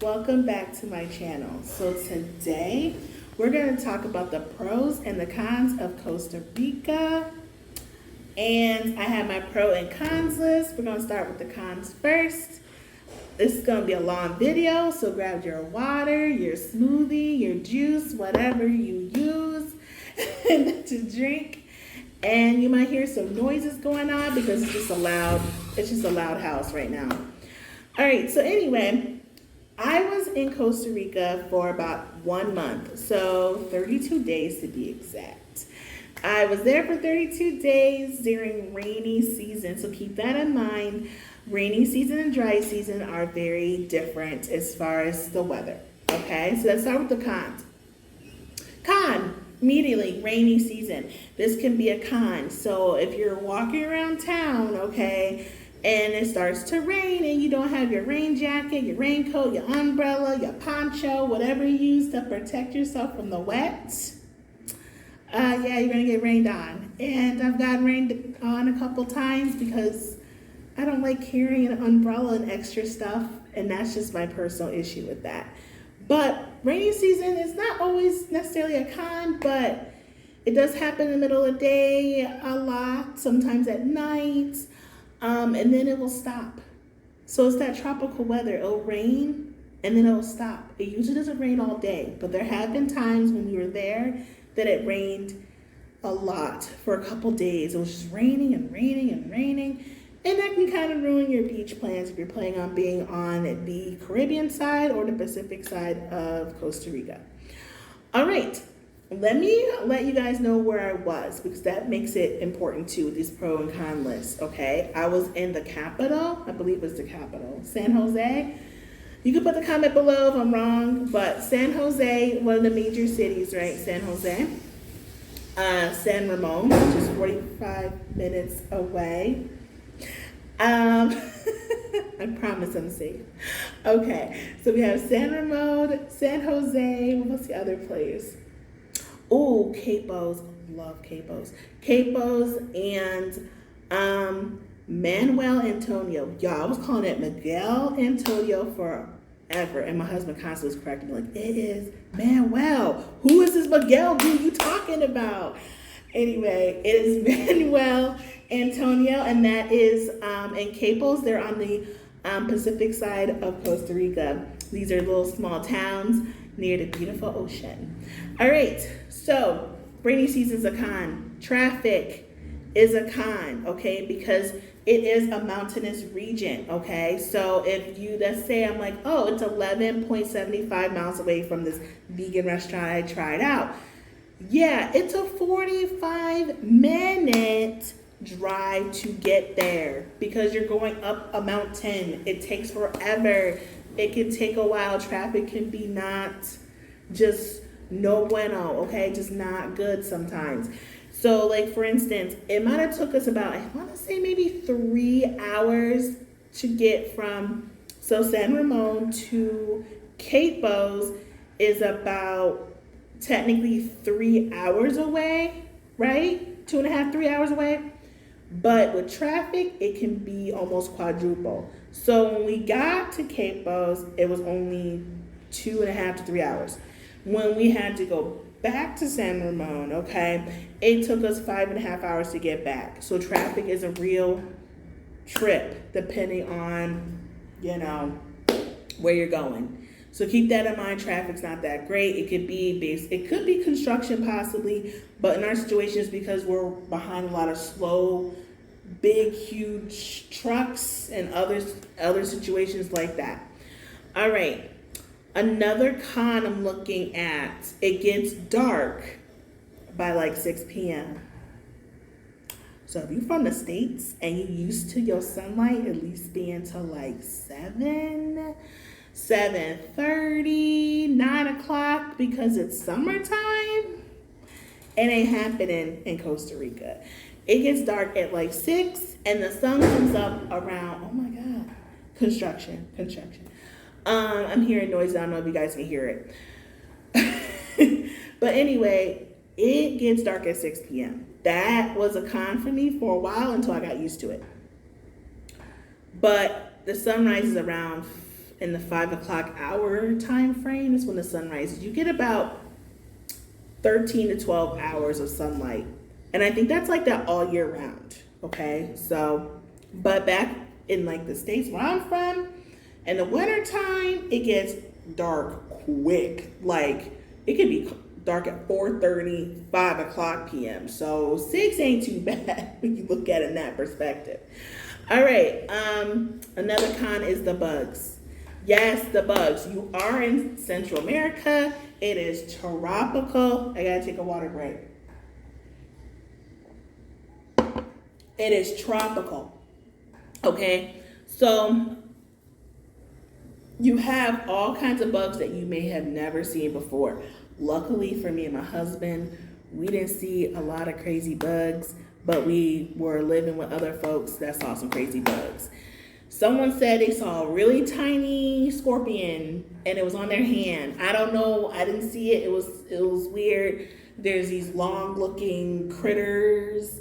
welcome back to my channel. So today we're going to talk about the pros and the cons of Costa Rica. And I have my pro and cons list. We're going to start with the cons first. This is going to be a long video, so grab your water, your smoothie, your juice, whatever you use to drink. And you might hear some noises going on because it's just a loud house right now. All right, so anyway, I was in Costa Rica for about 1 month, so 32 days to be exact. I was there for 32 days during rainy season, so keep that in mind. Rainy season and dry season are very different as far as the weather, okay? So let's start with the cons. Con, immediately, rainy season. This can be a con. So if you're walking around town, okay, and it starts to rain and you don't have your rain jacket, your raincoat, your umbrella, your poncho, whatever you use to protect yourself from the wet, yeah, you're gonna get rained on. And I've gotten rained on a couple times because I don't like carrying an umbrella and extra stuff, and that's just my personal issue with that. But rainy season is not always necessarily a con, but it does happen in the middle of the day a lot, sometimes at night, and then it will stop. So it's that tropical weather. It'll rain, and then it'll stop. It usually doesn't rain all day, but there have been times when we were there that it rained a lot for a couple days. It was just raining and raining and raining. And that can kind of ruin your beach plans if you're planning on being on the Caribbean side or the Pacific side of Costa Rica. All right, let me let you guys know where I was because that makes it important too with these pro and con lists, okay? I was in the capital, I believe it was the capital, San Jose. You can put the comment below if I'm wrong, but San Jose, one of the major cities, right? San Jose. San Ramon, which is 45 minutes away. I promise I'm safe. Okay, so we have San Ramon, San Jose. What's the other place? Oh, Capos. Love Capos. Capos and Manuel Antonio. Y'all, I was calling it Miguel Antonio forever, and my husband constantly was correcting me like, it is Manuel. Who is this Miguel dude you talking about? Anyway, it is Manuel Antonio, and that is in Capos. They're on the Pacific side of Costa Rica. These are little small towns near the beautiful ocean. All right, so rainy season is a con. Traffic is a con, okay, because it is a mountainous region, okay? So if you, let's say I'm like, oh, it's 11.75 miles away from this vegan restaurant I tried out. Yeah, it's a 45-minute drive to get there because you're going up a mountain. It takes forever. It can take a while. Traffic can be not just no bueno, okay? Just not good sometimes. So like for instance, it might have took us about, I want to say maybe 3 hours to get from, so San Ramon to Capos is about technically 3 hours away, right? 2.5, 3 hours away. But with traffic, it can be almost quadruple. So when we got to Capos, it was only 2.5 to 3 hours. When we had to go back to San Ramon, okay, it took us 5.5 hours to get back. So traffic is a real trip depending on, you know, where you're going. So keep that in mind. Traffic's not that great. It could be construction possibly, but in our situations, because we're behind a lot of slow, big, huge trucks and other situations like that. All right. Another con I'm looking at, it gets dark by like 6 p.m. So if you're from the States and you're used to your sunlight at least being till like 7:30, 9 o'clock because it's summertime, it ain't happening in Costa Rica. It gets dark at like 6 and the sun comes up around, oh my God, construction. I'm hearing noise. I don't know if you guys can hear it. But anyway, it gets dark at 6 p.m. That was a con for me for a while until I got used to it. But the sun rises around in the 5 o'clock hour time frame is when the sun rises. You get about 13 to 12 hours of sunlight. And I think that's like that all year round. Okay. So, but back in like the States where I'm from, in the winter time, it gets dark quick. Like it could be dark at 4:30, 5 o'clock p.m. So 6 ain't too bad when you look at it in that perspective. All right, another con is the bugs. Yes, the bugs. You are in Central America. It is tropical. I gotta take a water break. It is tropical. Okay, so you have all kinds of bugs that you may have never seen before. Luckily for me and my husband, we didn't see a lot of crazy bugs, but we were living with other folks that saw some crazy bugs. Someone said they saw a really tiny scorpion and it was on their hand. I don't know. I didn't see it. It was weird. There's these long looking critters,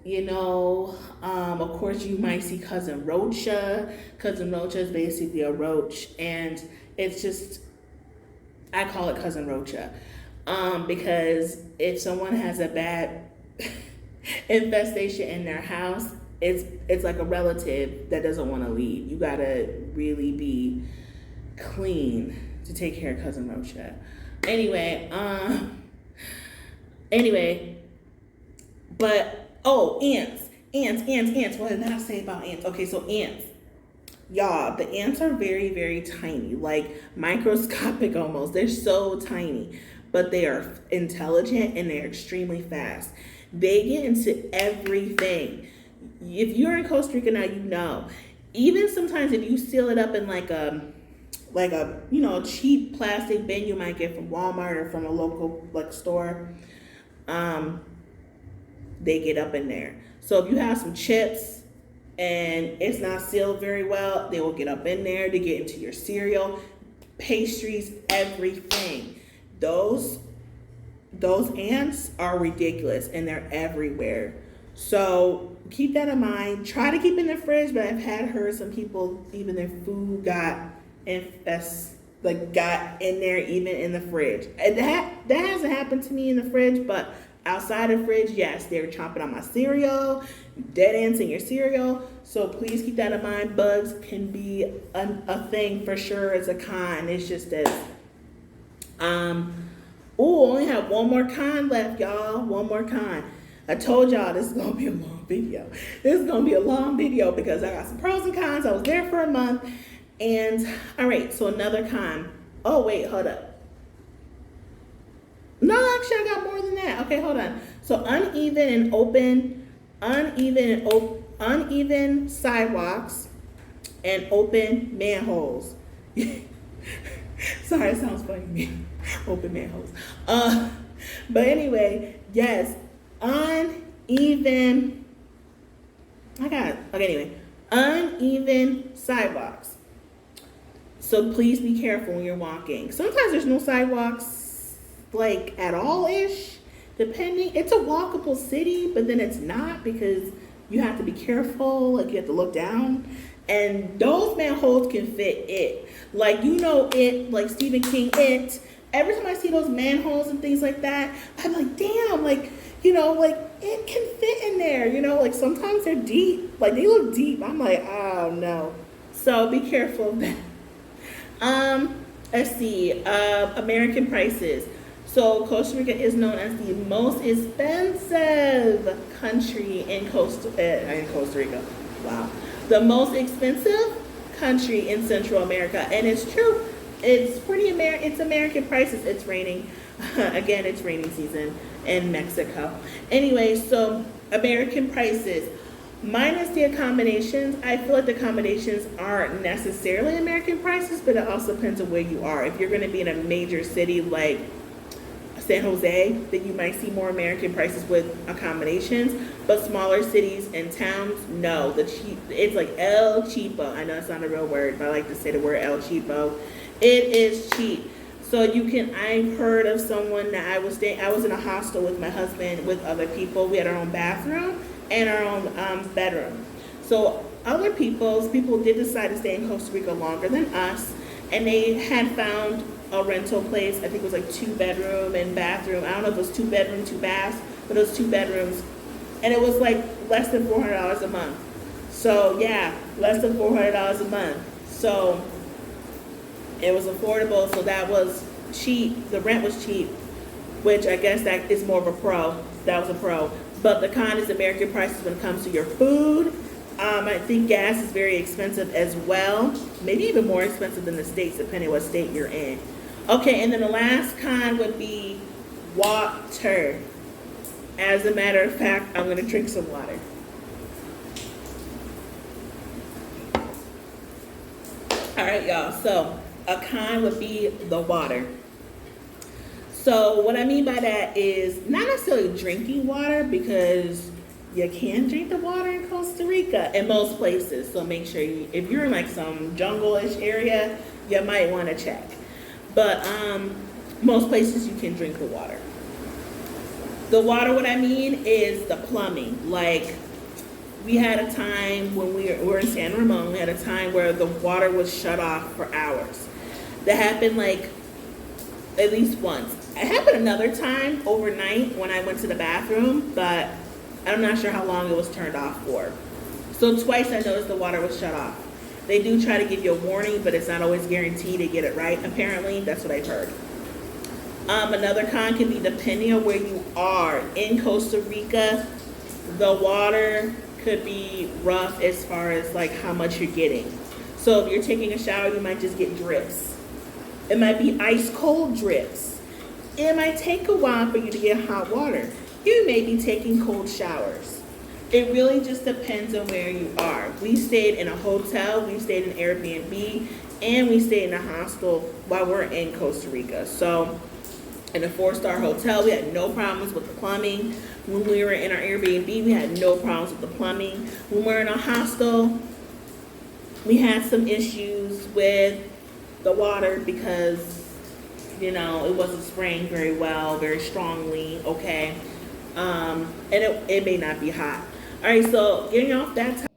you know. Of course you might see cousin rocha. Cousin rocha is basically a roach, and it's just, I call it cousin rocha, because if someone has a bad infestation in their house, it's like a relative that doesn't want to leave. You gotta really be clean to take care of cousin rocha. Anyway, but ants. What did I say about ants? Okay, so ants. Y'all, the ants are very, very tiny, like microscopic almost. They're so tiny, but they are intelligent and they're extremely fast. They get into everything. If you're in Costa Rica now, you know. Even sometimes if you seal it up in like a cheap plastic bin you might get from Walmart or from a local like store, they get up in there. So if you have some chips and it's not sealed very well, they will get up in there to get into your cereal, pastries, everything. Those ants are ridiculous and they're everywhere. So keep that in mind. Try to keep it in the fridge, but I've heard some people, even their food got in there even in the fridge. And that hasn't happened to me in the fridge, but outside the fridge, yes, they were chomping on my cereal, dead ants in your cereal. So please keep that in mind. Bugs can be a thing for sure. It's a con. It's just this. Only have one more con left, y'all. One more con. I told y'all this is going to be a long video. This is going to be a long video because I got some pros and cons. I was there for a month. And, all right, so another con. Oh, wait, hold up. No, actually, I got more than that. Okay, hold on. So uneven sidewalks and open manholes. Sorry, it sounds funny to me. Open manholes. But anyway, yes, uneven sidewalks. So please be careful when you're walking. Sometimes there's no sidewalks like at all-ish, depending. It's a walkable city, but then it's not because you have to be careful, like you have to look down. And those manholes can fit it. Like, you know, it, like Stephen King, it. Every time I see those manholes and things like that, I'm like, damn, like, you know, like it can fit in there, you know, like sometimes they're deep, like they look deep. I'm like, oh no. So be careful of that. Let's see, American prices. So Costa Rica is known as the most expensive country in Costa Rica. Wow. The most expensive country in Central America. And it's true. It's it's American prices. It's raining. Again, it's raining season in Mexico. Anyway, so American prices. Minus the accommodations, I feel like the accommodations aren't necessarily American prices, but it also depends on where you are. If you're going to be in a major city like San Jose, then you might see more American prices with accommodations. But smaller cities and towns, no. It's like El Cheapo. I know it's not a real word, but I like to say the word El Cheapo. It is cheap. So I've heard of someone that I was in a hostel with my husband with other people. We had our own bathroom and our own bedroom. So other people did decide to stay in Costa Rica longer than us, and they had found a rental place. I think it was like 2-bedroom and bathroom. I don't know if it was 2-bedroom, 2 baths, but it was 2 bedrooms. And it was like less than $400 a month. So yeah, less than $400 a month. So it was affordable, so that was cheap. The rent was cheap, which I guess that is more of a pro. That was a pro. But the con is American prices when it comes to your food. I think gas is very expensive as well. Maybe even more expensive than the States, depending what state you're in. Okay, and then the last con would be water. As a matter of fact, I'm gonna drink some water. All right, y'all, so a con would be the water. So what I mean by that is not necessarily drinking water, because you can drink the water in Costa Rica in most places. So make sure if you're in like some jungle-ish area, you might want to check. But most places you can drink the water. The water, what I mean is the plumbing. Like, we had a time when we were in San Ramon, we had a time where the water was shut off for hours. That happened like at least once. It happened another time overnight when I went to the bathroom, but I'm not sure how long it was turned off for. So twice I noticed the water was shut off. They do try to give you a warning, but it's not always guaranteed to get it right, apparently. That's what I've heard. Another con can be depending on where you are. In Costa Rica, the water could be rough as far as like how much you're getting. So if you're taking a shower, you might just get drips. It might be ice cold drips. It might take a while for you to get hot water. You may be taking cold showers. It really just depends on where you are. We stayed in a hotel, we stayed in Airbnb, and we stayed in a hostel while we're in Costa Rica. So in a 4-star hotel, we had no problems with the plumbing. When we were in our Airbnb, we had no problems with the plumbing. When we were in a hostel, we had some issues with the water because, you know, it wasn't spraying very well, very strongly, okay? And it may not be hot. All right, so getting off that topic,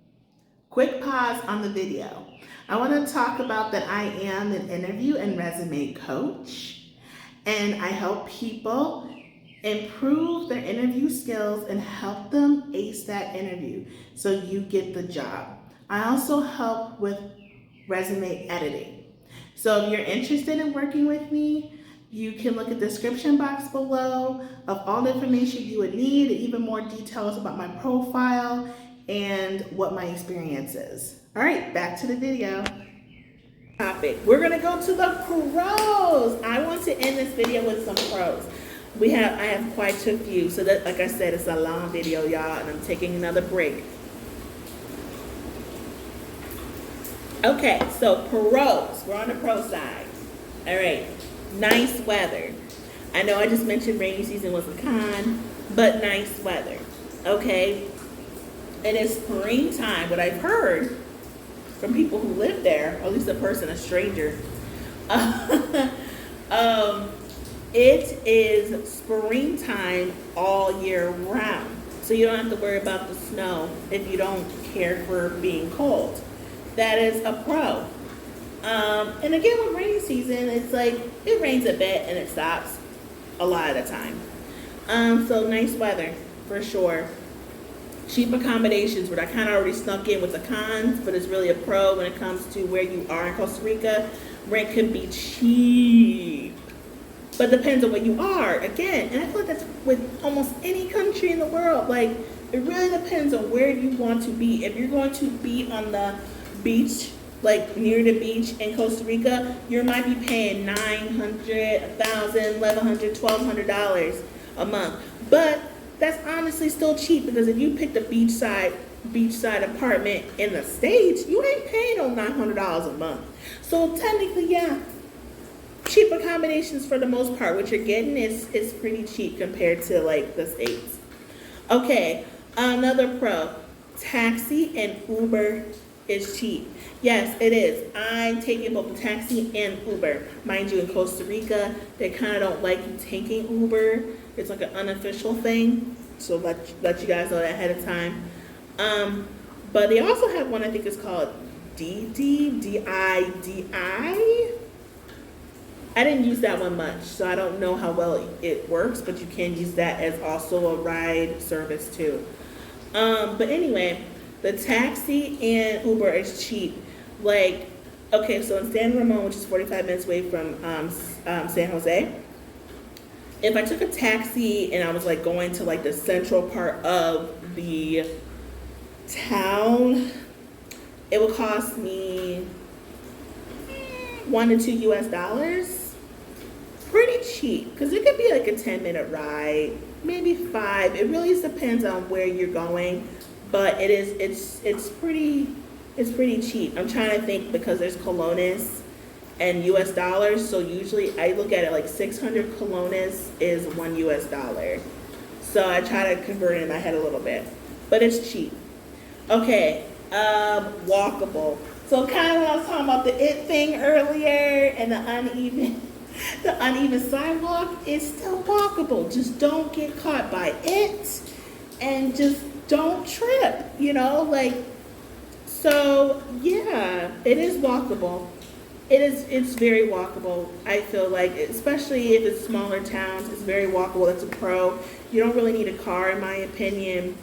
quick pause on the video. I want to talk about that I am an interview and resume coach, and I help people improve their interview skills and help them ace that interview so you get the job. I also help with resume editing. So if you're interested in working with me, you can look at the description box below of all the information you would need, and even more details about my profile and what my experience is. All right, back to the video. Topic. We're gonna go to the pros. I want to end this video with some pros. I have quite a few, so that, like I said, it's a long video, y'all, and I'm taking another break. Okay, so pros. We're on the pro side. All right. Nice weather. I know I just mentioned rainy season was a con, but nice weather. Okay. It is springtime. What I've heard from people who live there, or at least a stranger, it is springtime all year round. So you don't have to worry about the snow if you don't care for being cold. That is a pro. And again, with rainy season, it's like it rains a bit and it stops a lot of the time. So nice weather for sure. Cheap accommodations, but I kind of already snuck in with the cons, but it's really a pro when it comes to where you are in Costa Rica. Rent can be cheap, but depends on where you are. Again, and I feel like that's with almost any country in the world. Like, it really depends on where you want to be. If you're going to be on the beach, like near the beach in Costa Rica, you might be paying $900, $1,000, $1,100, $1,200 a month. But that's honestly still cheap, because if you pick the beachside apartment in the States, you ain't paying no $900 a month. So technically, yeah, cheap accommodations for the most part. What you're getting is pretty cheap compared to like the States. Okay, another pro, taxi and Uber is cheap. Yes, it is. I take both the taxi and Uber. Mind you, in Costa Rica, they kind of don't like you taking Uber. It's like an unofficial thing, so let you guys know that ahead of time. But they also have one, I think it's called Didi. I didn't use that one much, so I don't know how well it works, but you can use that as also a ride service too. But anyway, the taxi and Uber is cheap. Like, okay, so in San Ramon, which is 45 minutes away from San Jose, if I took a taxi and I was like going to like the central part of the town, it would cost me $1 to $2 US. Pretty cheap, because it could be like a 10-minute ride, maybe 5. It really depends on where you're going, but it's pretty cheap. I'm trying to think, because there's colones and US dollars, so usually I look at it like 600 colones is $1 US. So I try to convert it in my head a little bit, but it's cheap. Okay, walkable. So kind of what I was talking about, the it thing earlier and the uneven sidewalk is still walkable. Just don't get caught by it and just don't trip, like, so yeah, it is walkable. It's very walkable. I feel like, especially if it's smaller towns, it's very walkable. That's a pro. You don't really need a car, in my opinion.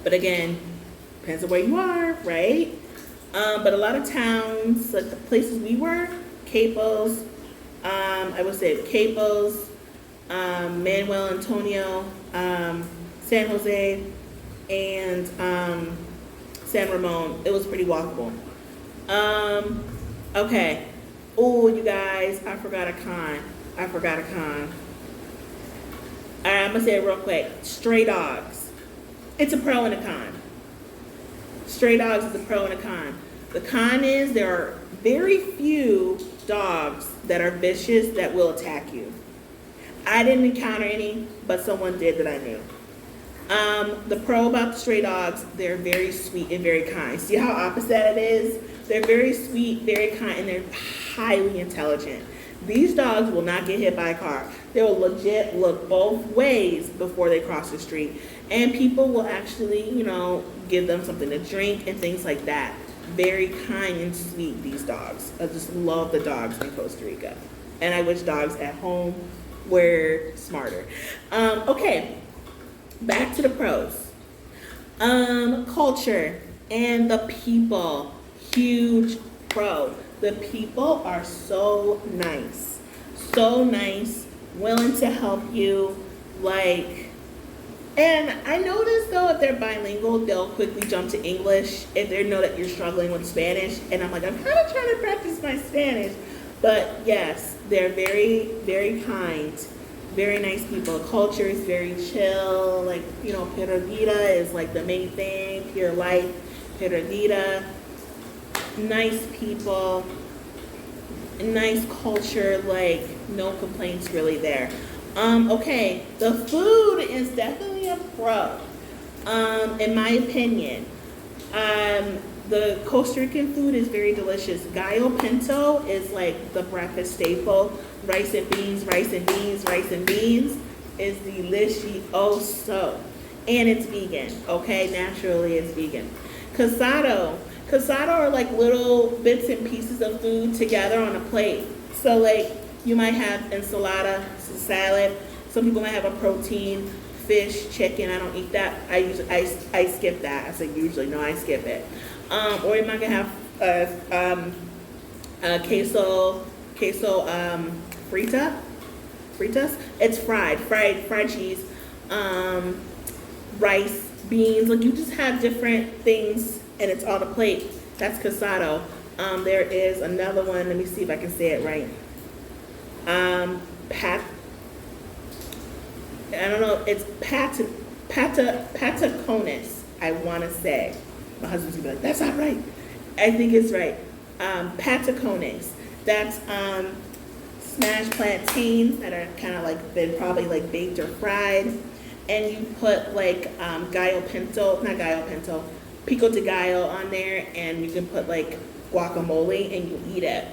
But again, depends on where you are, right? But a lot of towns, like the places we were, Capos, I would say Capos, Manuel Antonio, San Jose, and San Ramon, it was pretty walkable. Okay. Oh, you guys, I forgot a con. All right, I'm gonna say it real quick. Stray dogs. It's a pro and a con. Stray dogs is a pro and a con. The con is there are very few dogs that are vicious that will attack you. I didn't encounter any, but someone did that I knew. The pro about the stray dogs, they're very sweet and very kind. See how opposite it is? They're very sweet, very kind, and they're highly intelligent. These dogs will not get hit by a car. They will legit look both ways before they cross the street. And people will actually, give them something to drink and things like that. Very kind and sweet, these dogs. I just love the dogs in Costa Rica. And I wish dogs at home were smarter. Okay, back to the pros. Culture and the people. Huge pro. The people are so nice, willing to help you, like, and I noticed though, if they're bilingual, they'll quickly jump to English if they know that you're struggling with Spanish, and I'm like, I'm kind of trying to practice my Spanish, but yes, they're very, very kind, very nice people. Culture is very chill, like, Pura Vida is like the main thing, pure life, Pura Vida. Nice people, nice culture, like no complaints really there. Okay, the food is definitely a pro, in my opinion. The Costa Rican food is very delicious. Gallo pinto is like the breakfast staple. Rice and beans is delicioso. And it's vegan, okay? Naturally it's vegan. Casado are like little bits and pieces of food together on a plate. So like you might have ensalada, salad. Some people might have a protein, fish, chicken. I don't eat that. I skip that. I say usually, no, I skip it. Or you might have queso fritas. It's fried cheese, rice, beans. Like you just have different things. And it's on a plate. That's casado. There is another one. Let me see if I can say it right. I don't know. It's patacones. I want to say. My husband's gonna be like, "That's not right." I think it's right. Patacones. That's smashed plantains that are kind of like been probably like baked or fried, and you put like pico de gallo on there, and you can put like guacamole and you eat it.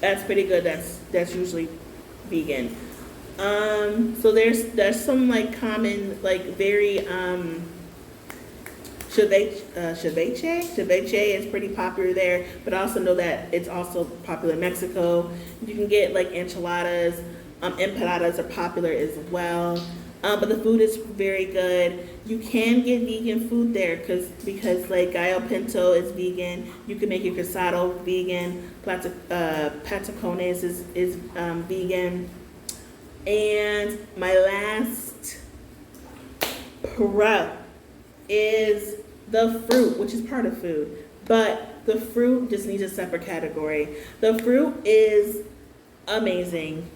That's pretty good. That's usually vegan. So there's some like common, like very Ceviche is pretty popular there, but I also know that it's also popular in Mexico. You can get like enchiladas. Empanadas are popular as well. But the food is very good. You can get vegan food there because like gallo pinto is vegan. You can make your casado vegan. Patacones is vegan. And my last pro is the fruit, which is part of food. But the fruit just needs a separate category. The fruit is amazing.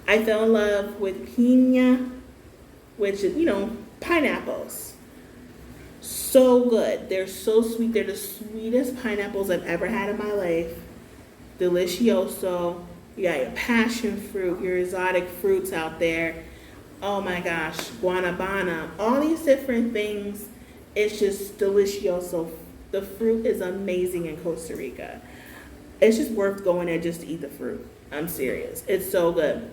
I fell in love with piña, which is, pineapples. So good. They're so sweet. They're the sweetest pineapples I've ever had in my life. Delicioso. You got your passion fruit, your exotic fruits out there. Oh my gosh, guanabana. All these different things. It's just delicioso. The fruit is amazing in Costa Rica. It's just worth going there just to eat the fruit. I'm serious. It's so good.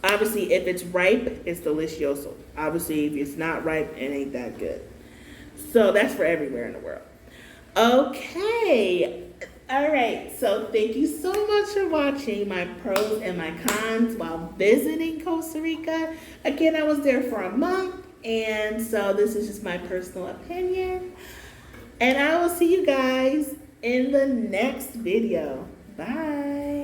Obviously, if it's ripe, it's delicioso. Obviously, if it's not ripe, it ain't that good. So that's for everywhere in the world. Okay. All right. So thank you so much for watching my pros and my cons while visiting Costa Rica. Again, I was there for a month, and so this is just my personal opinion. And I will see you guys in the next video. Bye.